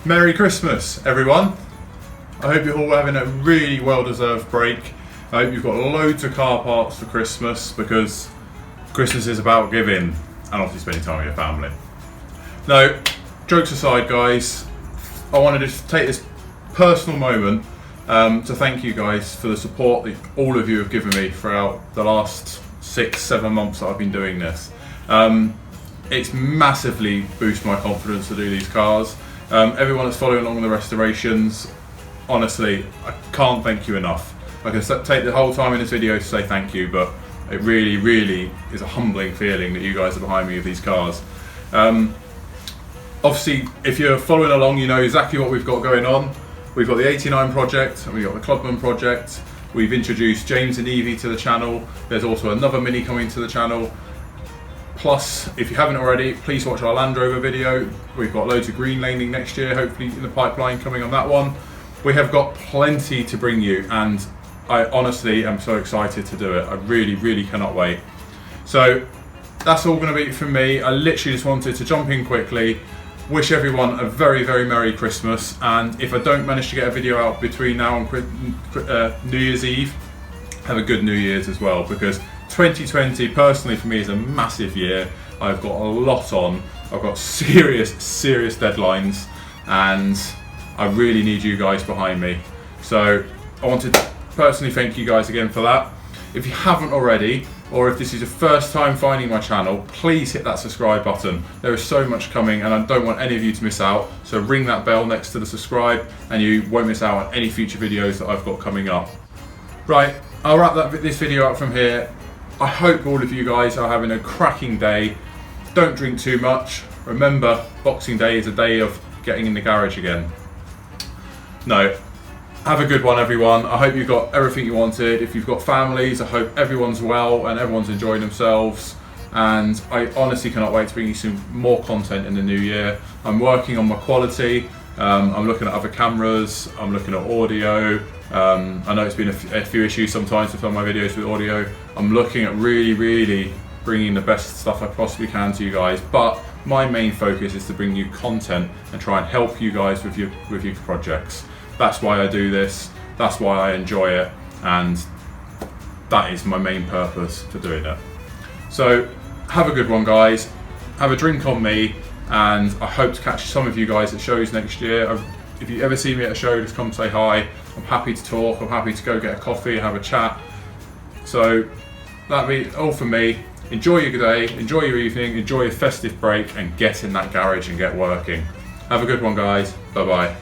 Merry Christmas, everyone. I hope you're all having a really well-deserved break. I hope you've got loads of car parts for Christmas, because Christmas is about giving and obviously spending time with your family. Now, jokes aside, guys, I want to just take this personal moment to thank you guys for the support that all of you have given me throughout the last 6-7 months that I've been doing this. It's massively boosted my confidence to do these cars. Everyone that's following along the restorations, honestly, I can't thank you enough. I can take the whole time in this video to say thank you, but it really, really is a humbling feeling that you guys are behind me with these cars. Obviously, if you're following along, you know exactly what we've got going on. We've got the 89 project, and we've got the Clubman project. We've introduced James and Evie to the channel. There's also another Mini coming to the channel. Plus, if you haven't already, please watch our Land Rover video. We've got loads of green laning next year, hopefully in the pipeline coming on that one. We have got plenty to bring you, and I honestly am so excited to do it. I really, really cannot wait. So that's all going to be from me. I literally just wanted to jump in quickly, wish everyone a very, very Merry Christmas, and if I don't manage to get a video out between now and New Year's Eve, have a good New Year's as well, because 2020 personally for me is a massive year. I've got a lot on. I've got serious deadlines, and I really need you guys behind me. So I wanted to personally thank you guys again for that. If you haven't already, or if this is your first time finding my channel, please hit that subscribe button. There is so much coming, and I don't want any of you to miss out. So ring that bell next to the subscribe, and you won't miss out on any future videos that I've got coming up. Right, I'll wrap this video up from here. I hope all of you guys are having a cracking day. Don't drink too much. Remember, Boxing Day is a day of getting in the garage again. No, have a good one, everyone. I hope you've got everything you wanted. If you've got families, I hope everyone's well and everyone's enjoying themselves. And I honestly cannot wait to bring you some more content in the new year. I'm working on my quality. I'm looking at other cameras. I'm looking at audio. I know it's been a few issues sometimes to film my videos with audio. I'm looking at really bringing the best stuff I possibly can to you guys, but my main focus is to bring you content and try and help you guys with your projects. That's why I do this, that's why I enjoy it, and that is my main purpose for doing it. So have a good one, guys. Have a drink on me, and I hope to catch some of you guys at shows next year. If you ever see me at a show, just come say hi. I'm happy to talk. I'm happy to go get a coffee and have a chat. So that'll be all from me. Enjoy your day, enjoy your evening, enjoy your festive break, and get in that garage and get working. Have a good one, guys. Bye-bye.